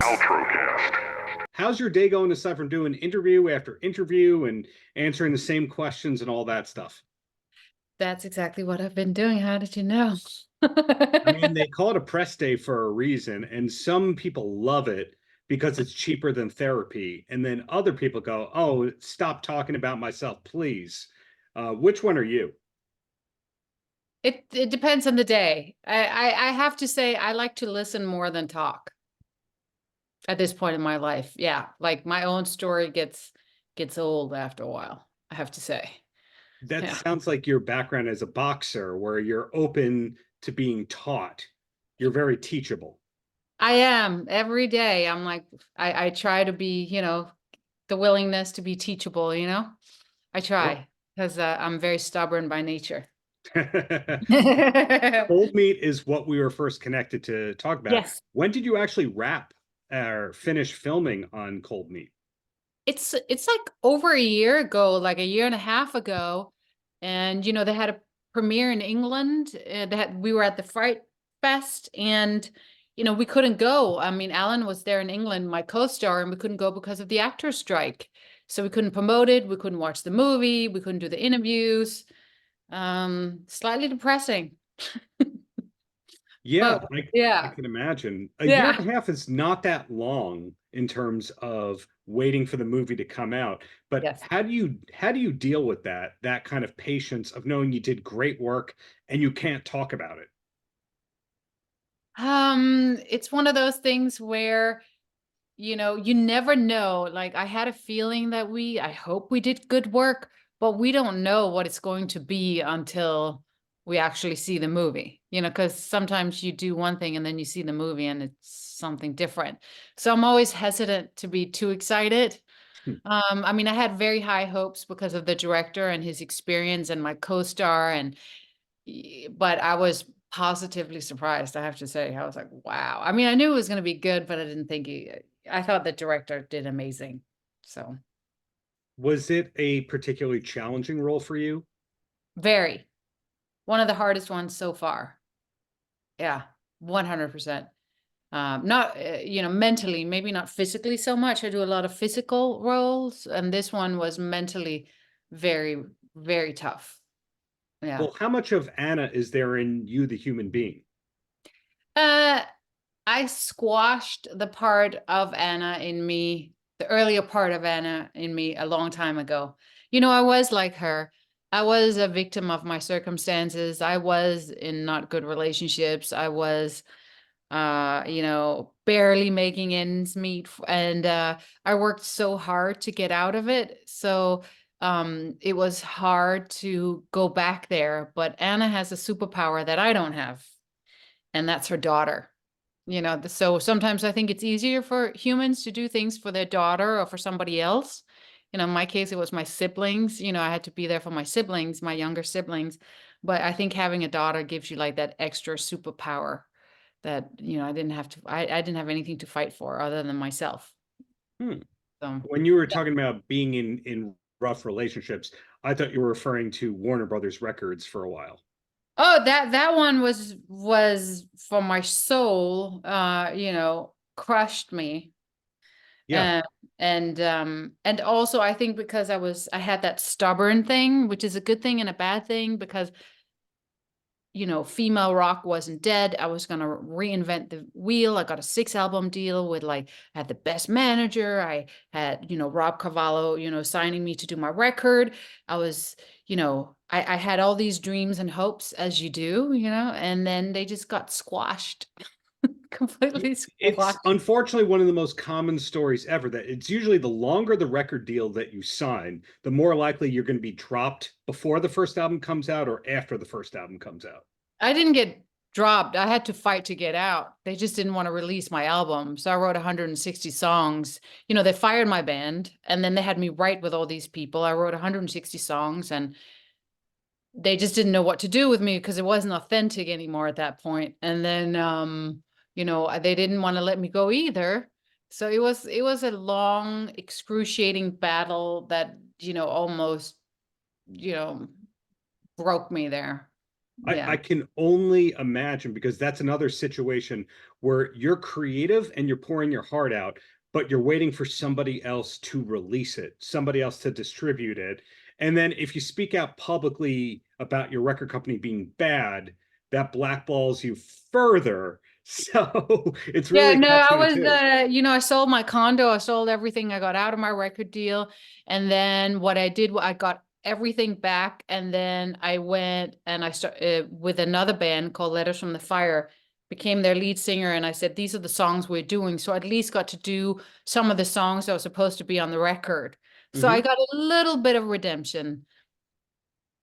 Paltrocast. How's your day going aside from doing interview after interview and answering the same questions and all that stuff? That's exactly what I've been doing. How did you know? I mean, they call it a press day for a reason, and some people love it because it's cheaper than therapy. And then other people go, "Oh, stop talking about myself, please." Which one are you? It depends on the day. I have to say I like to listen more than talk at this point in my life. Yeah, like my own story gets old after a while, I have to say. That Yeah. sounds like your background as a boxer, where you're open to being taught. You're very teachable. I am every day. I'm like I try to be, the willingness to be teachable. I Well, try because I'm very stubborn by nature. Cold meat is what we were first connected to talk about. Yes. When did you actually wrap or finish filming on cold meat? It's like over a year ago, like a year and a half ago, and they had a premiere in England. We were at the Fright Fest, and we couldn't go. I mean, Alan was there in England, my co-star, and we couldn't go because of the actors' strike. So we couldn't promote it, we couldn't watch the movie, we couldn't do the interviews. Slightly depressing. Yeah, But I yeah, can imagine. A year yeah. and a half is not that long in terms of waiting for the movie to come out. But Yes. how do you deal with that kind of patience of knowing you did great work and you can't talk about it? It's one of those things where you never know. Like I had a feeling that I hope we did good work, but we don't know what it's going to be until we actually see the movie, because sometimes you do one thing and then you see the movie and it's something different. So I'm always hesitant to be too excited. Hmm. I mean, I had very high hopes because of the director and his experience and my co-star but I was positively surprised, I have to say. I was like, wow. I mean, I knew it was going to be good, but I didn't think I thought the director did amazing. So, Was it a particularly challenging role for you? very one of the hardest ones so far. Yeah, 100%. Not, mentally, maybe not physically so much. I do a lot of physical roles, and this one was mentally very, very tough. Yeah. Well, how much of Anna is there in you, the human being? Uh, I squashed the part of Anna in me, the earlier part of Anna in me a long time ago. I was like her. I was a victim of my circumstances. I was in not good relationships. I was, barely making ends meet. And I worked so hard to get out of it. So it was hard to go back there. But Anna has a superpower that I don't have, and that's her daughter. So sometimes I think it's easier for humans to do things for their daughter or for somebody else. In my case, it was my siblings. I had to be there for my siblings, my younger siblings. But I think having a daughter gives you like that extra superpower that, I didn't have anything to fight for other than myself. Hmm. So, When you were yeah. talking about being in rough relationships, I thought you were referring to Warner Brothers Records for a while. Oh, that one was for my soul, crushed me. Yeah. Uh, and also I think because I had that stubborn thing, which is a good thing and a bad thing, because female rock wasn't dead. I was gonna reinvent the wheel. I got a 6 album deal with, like, I had the best manager. I had, Rob Cavallo, signing me to do my record. I was, I had all these dreams and hopes, as you do, and then they just got squashed. Completely It's squashed. unfortunately one of the most common stories ever that it's usually the longer the record deal that you sign, the more likely you're going to be dropped before the first album comes out or after the first album comes out. I didn't get dropped. I had to fight to get out. They just didn't want to release my album. So I wrote 160 songs. They fired my band, and then they had me write with all these people. I wrote 160 songs, and they just didn't know what to do with me because it wasn't authentic anymore at that point. And then they didn't want to let me go either. So it was a long, excruciating battle that, almost, you know, broke me there. I Yeah. can only imagine, because that's another situation where you're creative and you're pouring your heart out, but you're waiting for somebody else to release it, somebody else to distribute it. And then if you speak out publicly about your record company being bad, that blackballs you further. So it's Yeah, really no, catch I 22. was, I sold my condo, I sold everything, I got out of my record deal. And then what I did, I got everything back. And then I went and I started with another band called Letters from the Fire, became their lead singer. And I said, these are the songs we're doing. So I at least got to do some of the songs that were supposed to be on the record. So I Mhm. got a little bit of redemption.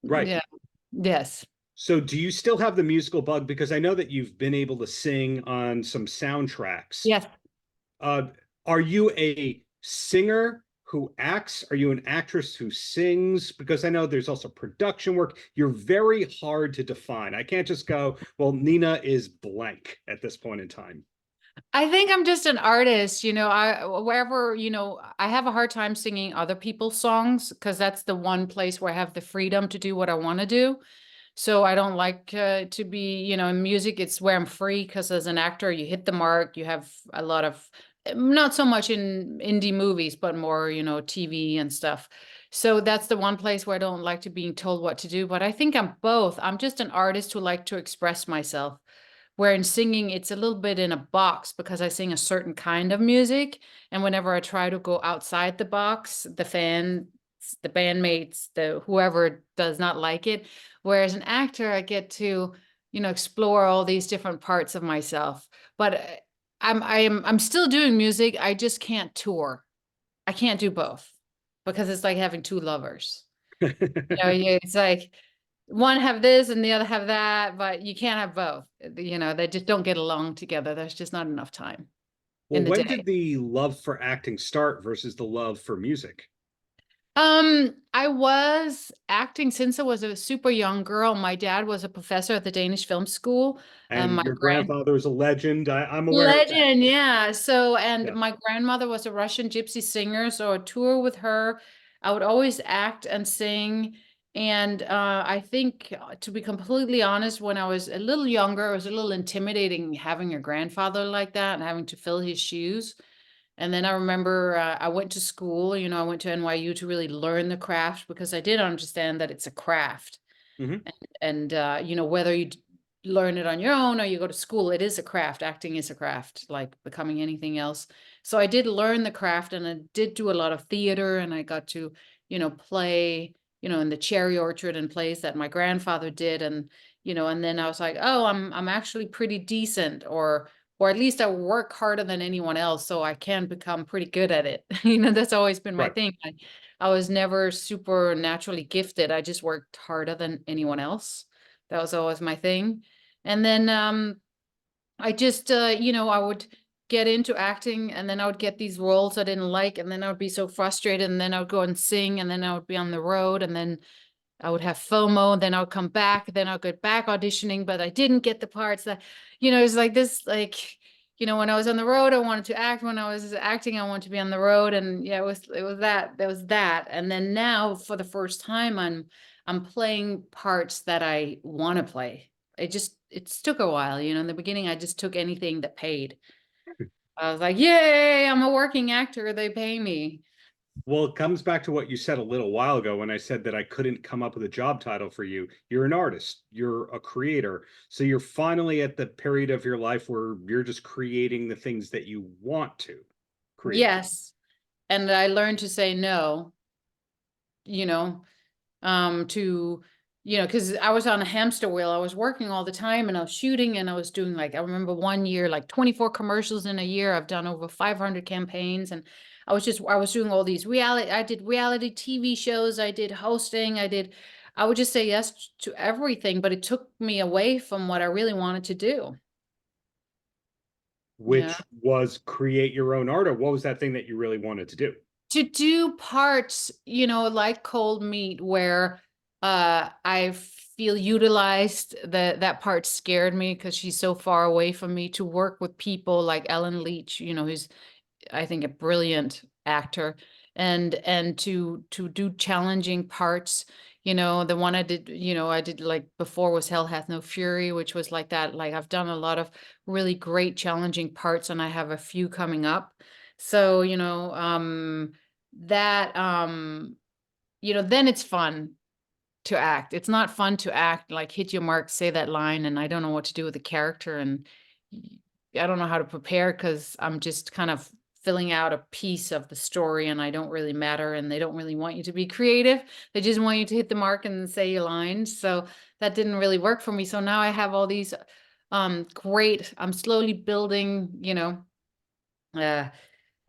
Right. Yeah. Yes. So do you still have the musical bug? Because I know that you've been able to sing on some soundtracks. Yes. Uh, are you a singer who acts? Are you an actress who sings? Because I know there's also production work. You're very hard to define. I can't just go, well, Nina is blank at this point in time. I think I'm just an artist, wherever, I have a hard time singing other people's songs because that's the one place where I have the freedom to do what I want to do. So I don't like to be, in music, it's where I'm free because as an actor, you hit the mark, you have a lot of, not so much in indie movies, but more, TV and stuff. So that's the one place where I don't like to being told what to do. But I think I'm both. I'm just an artist who like to express myself. Where in singing, it's a little bit in a box because I sing a certain kind of music. And whenever I try to go outside the box, the fans, the bandmates, the whoever does not like it. Whereas an actor, I get to, explore all these different parts of myself. But I'm still doing music. I just can't tour. I can't do both because it's like having two lovers. It's like one have this and the other have that, but you can't have both. They just don't get along together. There's just not enough time Well, in the when day. did the love for acting start versus the love for music? I was acting since I was a super young girl. My dad was a professor at the Danish Film School. And My your grandfather is a legend. I'm aware of that. legend, yeah. So, and Yeah. my grandmother was a Russian gypsy singer, so a tour with her. I would always act and sing. And I think, to be completely honest, when I was a little younger, it was a little intimidating having a grandfather like that and having to fill his shoes. And then I remember I went to school, I went to NYU to really learn the craft because I did understand that it's a craft. Mhm. And whether you learn it on your own or you go to school, it is a craft. Acting is a craft, like becoming anything else. So I did learn the craft and I did do a lot of theater and I got to, play, in the cherry orchard and plays that my grandfather did. And, and then I was like, oh, I'm actually pretty decent, or at least I work harder than anyone else, so I can become pretty good at it. That's always been my Right. thing. I was never super naturally gifted. I just worked harder than anyone else. That was always my thing. And then I just I would get into acting and then I would get these roles I didn't like and then I would be so frustrated and then I would go and sing and then I would be on the road and then I would have FOMO, then I would come back, then I'll go back auditioning, but I didn't get the parts that, it's like this, like, when I was on the road, I wanted to act. When I was acting, I wanted to be on the road. And yeah, it was that, there was that. And then now for the first time, I'm playing parts that I want to play. It took a while, in the beginning, I just took anything that paid. I was like, yay, I'm a working actor. They pay me. Well, it comes back to what you said a little while ago when I said that I couldn't come up with a job title for you. You're an artist, you're a creator. So you're finally at the period of your life where you're just creating the things that you want to create. Yes. And I learned to say no, you know, to, because I was on a hamster wheel. I was working all the time and I was shooting and I was doing like, I remember one year, like 24 commercials in a year. I've done over 500 campaigns and I was doing all these I did reality TV shows. I would just say yes to everything, but it took me away from what I really wanted to do. Yeah. Which was create your own art, or what was that thing that you really wanted to do? To do parts, like Cold Meat, where I feel utilized, that part scared me because she's so far away from me. To work with people like Ellen Leach, who's, I think, a brilliant actor, and to do challenging parts, The one I did, I did like before was Hell Hath No Fury, which was like that. Like I've done a lot of really great, challenging parts, and I have a few coming up. So, that, then it's fun to act. It's not fun to act like hit your mark, say that line, and I don't know what to do with the character, and I don't know how to prepare because I'm just kind of filling out a piece of the story and I don't really matter and they don't really want you to be creative. They just want you to hit the mark and say your lines. So that didn't really work for me. So now I have all these great, I'm slowly building, uh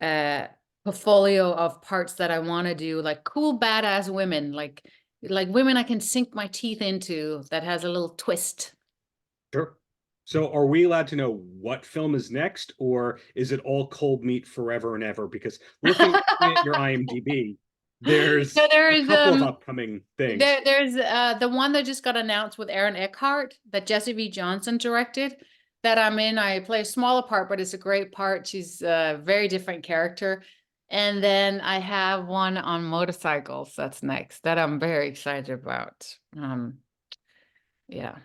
uh portfolio of parts that I want to do, like cool badass women, like women I can sink my teeth into that has a little twist. Sure. So are we allowed to know what film is next, or is it all cold meat forever and ever? Because looking at your IMDb, So there's there a is couple of upcoming things. there's the one that just got announced with Aaron Eckhart that Jesse V. Johnson directed that I'm in. I play a smaller part, but it's a great part. She's a very different character. And then I have one on motorcycles that's next that I'm very excited about. Yeah.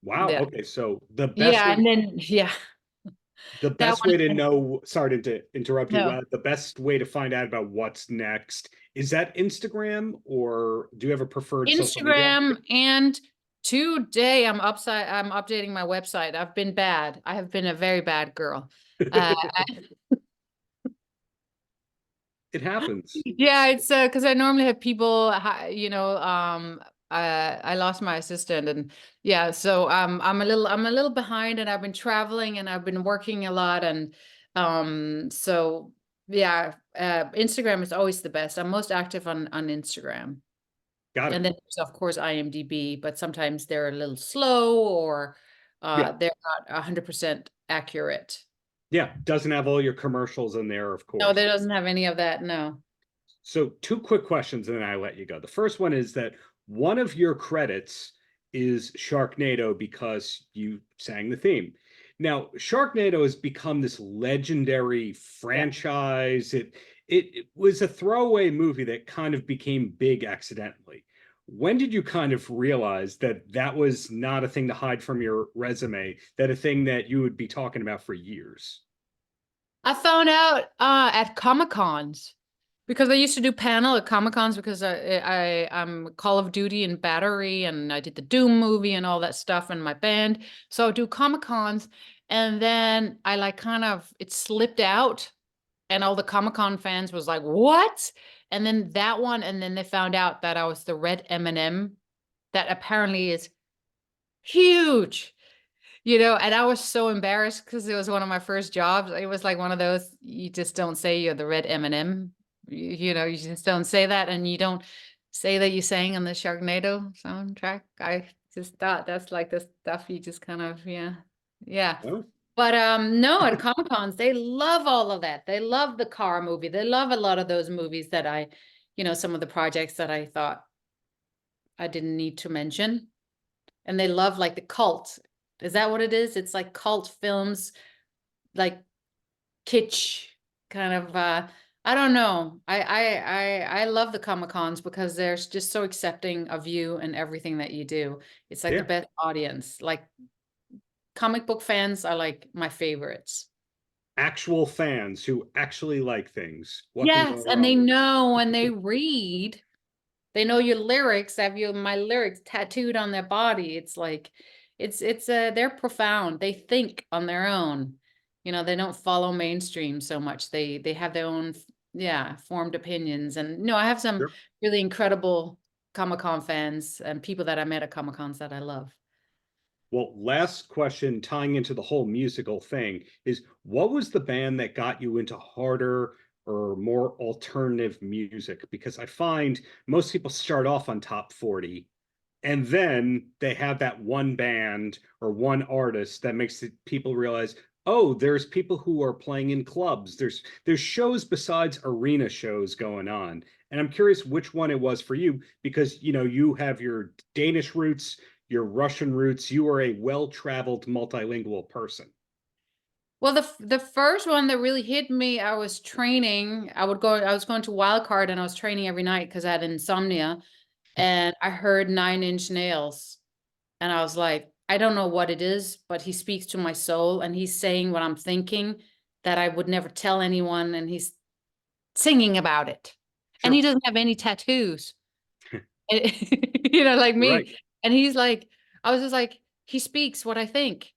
Wow. Yeah. Okay. So the best Yeah. way And then, yeah, the that best way to one. know, sorry to interrupt you, No. the best way to find out about what's next, is that Instagram, or do you have a preferred social media? Instagram, and today I'm updating my website. I've been bad. I have been a very bad girl. Uh, It happens. yeah, it's because I normally have people, I lost my assistant, and yeah, so I'm a little behind, and I've been traveling and I've been working a lot, and so yeah, Instagram is always the best. I'm most active on Instagram. Got And it. then there's of course IMDb, but sometimes they're a little slow or Yeah. they're not 100% accurate. Yeah. Doesn't have all your commercials in there, of No, course. there doesn't have any of that. No. So, two quick questions, and then I let you go. The first one is that one of your credits is Sharknado because you sang the theme. Now, Sharknado has become this legendary Yeah. franchise. It was a throwaway movie that kind of became big accidentally. When did you kind of realize that that was not a thing to hide from your resume, that a thing that you would be talking about for years? I found out at Comic Cons because I used to do panel at Comic Cons because I'm Call of Duty and Battery and I did the Doom movie and all that stuff in my band. So I do Comic Cons, and then I like kind of it slipped out, and all the Comic-Con fans was like, "What?" And then that one, and then they found out that I was the red M&M that apparently is huge. And I was so embarrassed because it was one of my first jobs. It was like one of those, you just don't say you're the red M&M. You just don't say that, and you don't say that you sang on the Sharknado soundtrack. I just thought that's like the stuff you just kind of, yeah. Yeah. No? But no, at Comic Cons, they love all of that. They love the car movie. They love a lot of those movies that some of the projects that I thought I didn't need to mention. And they love like the cult. Is that what it is? It's like cult films, like kitsch kind of I don't know. I love the Comic Cons because they're just so accepting of you and everything that you do. It's like the Yeah. best audience. Like comic book fans are like my favorites. Actual fans who actually like things. What can go Yes, and they wrong? know when they read, they know your lyrics, have you my lyrics tattooed on their body. It's like it's they're profound. They think on their own. They don't follow mainstream so much. They have their own yeah, formed opinions. And no, I have some Sure. really incredible Comic-Con fans and people that I met at Comic-Cons that I love. Well, last question tying into the whole musical thing is, what was the band that got you into harder or more alternative music? Because I find most people start off on top 40 and then they have that one band or one artist that makes people realize, oh, there's people who are playing in clubs. There's shows besides arena shows going on. And I'm curious which one it was for you, because you have your Danish roots, your Russian roots. You are a well-traveled multilingual person. Well, the first one that really hit me, I was training. I was going to Wildcard and I was training every night because I had insomnia. and I heard 9 Inch Nails, and I was like, I don't know what it is, but he speaks to my soul, and he's saying what I'm thinking that I would never tell anyone, and he's singing about it. And he Sure. doesn't have any tattoos. You know, like Right. me. And he's like, I was just like, he speaks what I think.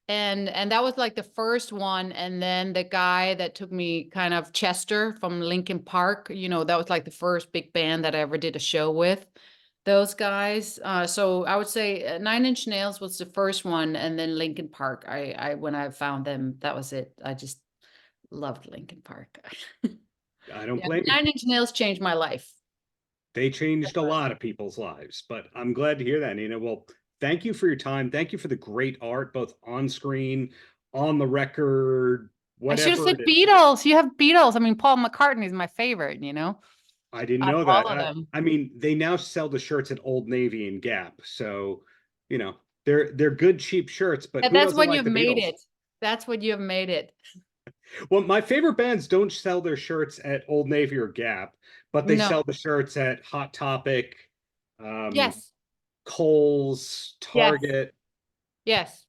And that was like the first one. And then the guy that took me, kind of Chester from Linkin Park, you know, that was like the first big band that I ever did a show with. Those guys. So I would say 9 Inch Nails was the first one, and then Linkin Park. I when I found them, that was it. I just loved Linkin Park. I don't Yeah, blame you. 9 Inch Nails changed my life. They changed a lot of people's lives, but I'm glad to hear that, Nina. Well, thank you for your time. Thank you for the great art, both on screen, on the record, I should have whatever said it is. Beatles. You have Beatles. I mean, Paul McCartney is my favorite, you know, I didn't out of know all that. of them. I mean, they now sell the shirts at Old Navy and Gap, so you know they're good cheap shirts. But And who that's doesn't when like you've the made Beatles? it. That's when you have made it. Well, my favorite bands don't sell their shirts at Old Navy or Gap, but they No. sell the shirts at Hot Topic, um, Yes. Kohl's, Yes. Target. Yes.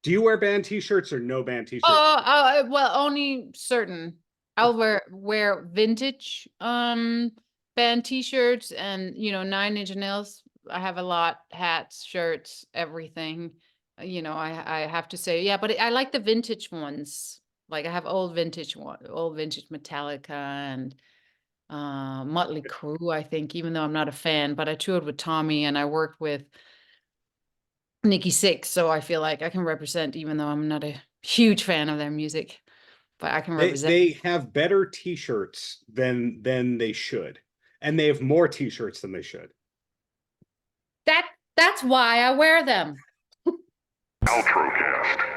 Do you wear band T-shirts or no band T-shirts? Well, only certain. I'll wear vintage band t-shirts, and 9 Inch Nails. I have a lot, hats, shirts, everything. I have to say, yeah, but I like the vintage ones. Like I have old vintage Metallica and Motley Crue, I think, even though I'm not a fan, but I toured with Tommy and I worked with Nikki Sixx, so I feel like I can represent, even though I'm not a huge fan of their music, but I can represent. They have better T-shirts than they should, and they have more T-shirts than they should. That's why I wear them. Paltrocast.